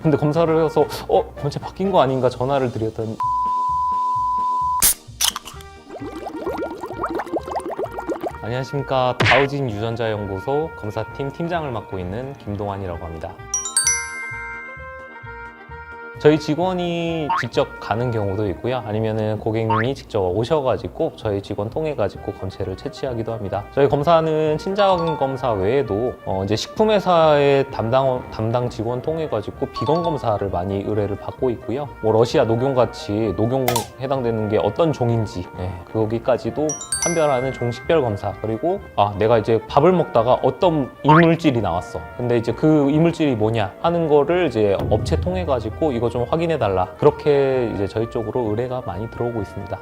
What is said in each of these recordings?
근데 검사를 해서 검체 바뀐 거 아닌가 전화를 드렸더니 안녕하십니까. 다우진 유전자연구소 검사팀 팀장을 맡고 있는 김동환이라고 합니다. 저희 직원이 직접 가는 경우도 있고요. 아니면은 고객님이 직접 오셔가지고 저희 직원 통해가지고 검체를 채취하기도 합니다. 저희 검사는 친자확인 검사 외에도 이제 식품회사의 담당 직원 통해가지고 비건 검사를 많이 의뢰를 받고 있고요. 뭐 러시아 녹용같이 녹용 해당되는 게 어떤 종인지 거기까지도 판별하는 종식별 검사, 그리고 내가 이제 밥을 먹다가 어떤 이물질이 나왔어. 근데 이제 그 이물질이 뭐냐 하는 거를 이제 업체 통해가지고 이거 좀 확인해달라. 그렇게 이제 저희 쪽으로 의뢰가 많이 들어오고 있습니다.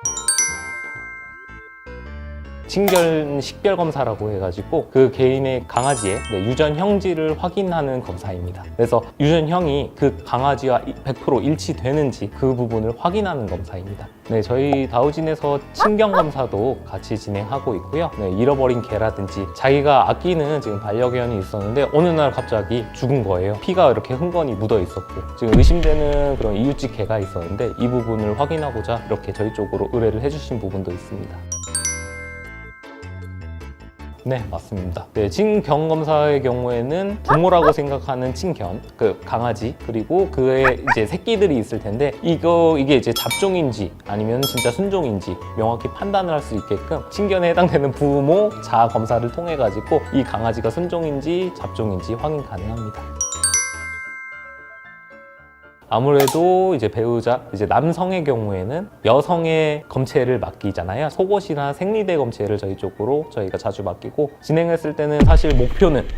친견 식별 검사라고 해가지고 그 개인의 강아지의 유전 형질을 확인하는 검사입니다. 그래서 유전형이 그 강아지와 100% 일치되는지 그 부분을 확인하는 검사입니다. 저희 다우진에서 친견 검사도 같이 진행하고 있고요. 잃어버린 개라든지 자기가 아끼는 지금 반려견이 있었는데 어느 날 갑자기 죽은 거예요. 피가 이렇게 흥건히 묻어 있었고 지금 의심되는 그런 이웃집 개가 있었는데 이 부분을 확인하고자 이렇게 저희 쪽으로 의뢰를 해주신 부분도 있습니다. 네, 맞습니다. 친견 검사의 경우에는 부모라고 생각하는 친견, 그 강아지, 그리고 그의 이제 새끼들이 있을 텐데 이게 이제 잡종인지 아니면 진짜 순종인지 명확히 판단을 할 수 있게끔 친견에 해당되는 부모 자아 검사를 통해 가지고 이 강아지가 순종인지 잡종인지 확인 가능합니다. 아무래도 이제 배우자, 이제 남성의 경우에는 여성의 검체를 맡기잖아요. 속옷이나 생리대 검체를 저희 쪽으로 저희가 자주 맡기고 진행했을 때는 사실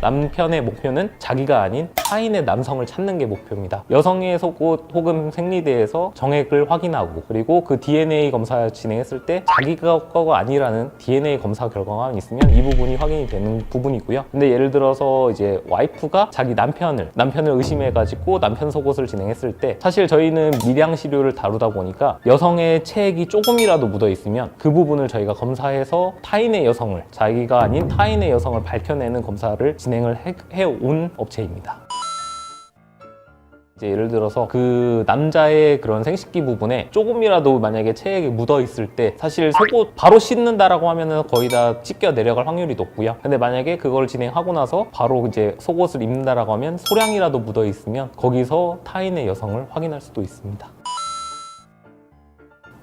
남편의 목표는 자기가 아닌 타인의 남성을 찾는 게 목표입니다. 여성의 속옷 혹은 생리대에서 정액을 확인하고 그리고 그 DNA 검사 진행했을 때 자기가 거가 아니라는 DNA 검사 결과가 있으면 이 부분이 확인이 되는 부분이고요. 근데 예를 들어서 이제 와이프가 자기 남편을 의심해가지고 남편 속옷을 진행했을 때 사실 저희는 미량 시료를 다루다 보니까 여성의 체액이 조금이라도 묻어 있으면 그 부분을 저희가 검사해서 타인의 여성을, 자기가 아닌 타인의 여성을 밝혀내는 검사를 진행을 해온 업체입니다. 이제 예를 들어서 그 남자의 그런 생식기 부분에 조금이라도 만약에 체액이 묻어 있을 때 사실 속옷 바로 씻는다라고 하면은 거의 다 찢겨 내려갈 확률이 높고요. 근데 만약에 그걸 진행하고 나서 바로 이제 속옷을 입는다라고 하면 소량이라도 묻어 있으면 거기서 타인의 여성을 확인할 수도 있습니다.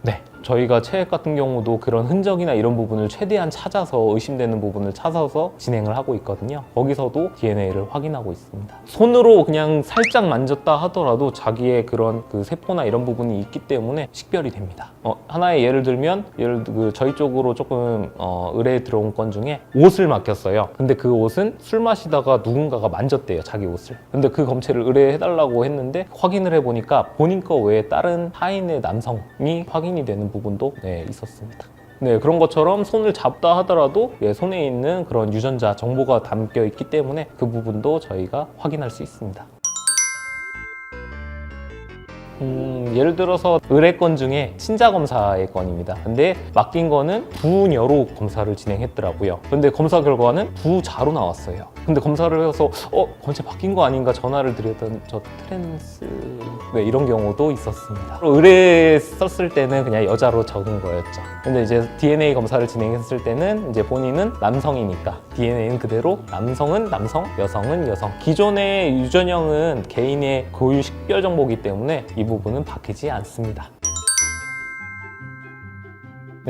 네, 저희가 체액 같은 경우도 그런 흔적이나 이런 부분을 최대한 찾아서 의심되는 부분을 찾아서 진행을 하고 있거든요. 거기서도 DNA를 확인하고 있습니다. 손으로 그냥 살짝 만졌다 하더라도 자기의 그런 그 세포나 이런 부분이 있기 때문에 식별이 됩니다. 하나의 예를 들면 저희 쪽으로 조금 의뢰 들어온 건 중에 옷을 맡겼어요. 근데 그 옷은 술 마시다가 누군가가 만졌대요, 자기 옷을. 근데 그 검체를 의뢰해달라고 했는데 확인을 해보니까 본인 거 외에 다른 타인의 남성이 확인이 되는 부분도 있었습니다. 그런 것처럼 손을 잡다 하더라도 손에 있는 그런 유전자 정보가 담겨 있기 때문에 그 부분도 저희가 확인할 수 있습니다. 예를 들어서 의뢰건 중에 친자검사의 건입니다. 근데 맡긴 거는 부녀로 검사를 진행했더라고요. 근데 검사 결과는 부자로 나왔어요. 근데 검사를 해서 검체 바뀐 거 아닌가 전화를 드렸더니 저 트랜스 이런 경우도 있었습니다. 의뢰 썼을 때는 그냥 여자로 적은 거였죠. 근데 이제 DNA 검사를 진행했을 때는 이제 본인은 남성이니까 DNA는 그대로 남성은 남성, 여성은 여성. 기존의 유전형은 개인의 고유 식별 정보이기 때문에 이 부분은 바뀌지 않습니다.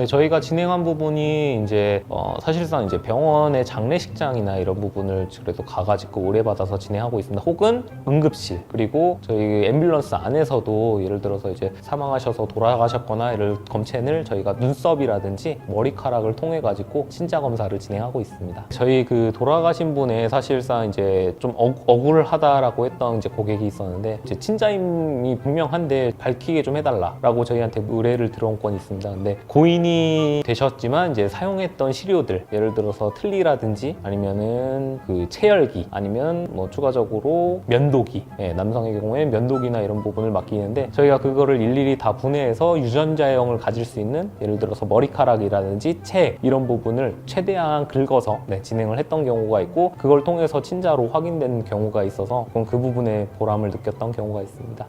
저희가 진행한 부분이 이제 사실상 이제 병원의 장례식장이나 이런 부분을 그래도 가가지고 의뢰받아서 진행하고 있습니다. 혹은 응급실, 그리고 저희 앰뷸런스 안에서도 예를 들어서 이제 사망하셔서 돌아가셨거나 이런 검체를 저희가 눈썹이라든지 머리카락을 통해 가지고 친자 검사를 진행하고 있습니다. 저희 그 돌아가신 분의 사실상 이제 좀 억울하다라고 했던 이제 고객이 있었는데 이제 친자임이 분명한데 밝히게 좀 해달라라고 저희한테 의뢰를 들어온 건이 있습니다. 근데 고인 노인이 되셨지만 이제 사용했던 시료들, 예를 들어서 틀니라든지 아니면은 그 체열기, 아니면 뭐 추가적으로 면도기, 남성의 경우에 면도기나 이런 부분을 맡기는데, 저희가 그거를 일일이 다 분해해서 유전자형을 가질 수 있는, 예를 들어서 머리카락이라든지 채 이런 부분을 최대한 긁어서 진행을 했던 경우가 있고, 그걸 통해서 친자로 확인된 경우가 있어서 그 부분에 보람을 느꼈던 경우가 있습니다.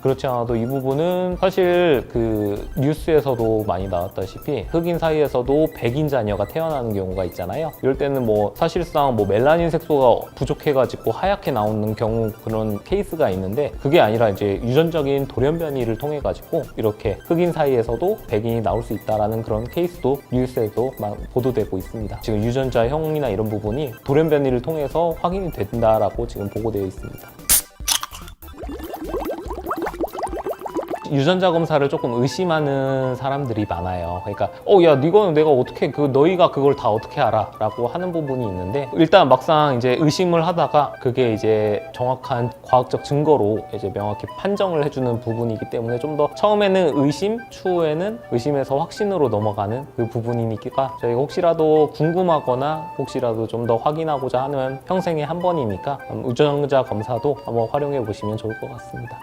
그렇지 않아도 이 부분은 사실 그 뉴스에서도 많이 나왔다시피 흑인 사이에서도 백인 자녀가 태어나는 경우가 있잖아요. 이럴 때는 뭐 사실상 뭐 멜라닌 색소가 부족해가지고 하얗게 나오는 경우, 그런 케이스가 있는데, 그게 아니라 이제 유전적인 돌연변이를 통해 가지고 이렇게 흑인 사이에서도 백인이 나올 수 있다라는 그런 케이스도 뉴스에도 보도되고 있습니다. 지금 유전자형이나 이런 부분이 돌연변이를 통해서 확인이 된다라고 지금 보고되어 있습니다. 유전자 검사를 조금 의심하는 사람들이 많아요. 그러니까 야, 이거는 내가 어떻게, 너희가 그걸 다 어떻게 알아? 라고 하는 부분이 있는데, 일단 막상 이제 의심을 하다가 그게 이제 정확한 과학적 증거로 이제 명확히 판정을 해주는 부분이기 때문에, 좀 더 처음에는 의심, 추후에는 의심에서 확신으로 넘어가는 그 부분이니까, 저희가 혹시라도 궁금하거나 혹시라도 좀 더 확인하고자 하는, 평생에 한 번이니까 유전자 검사도 한번 활용해 보시면 좋을 것 같습니다.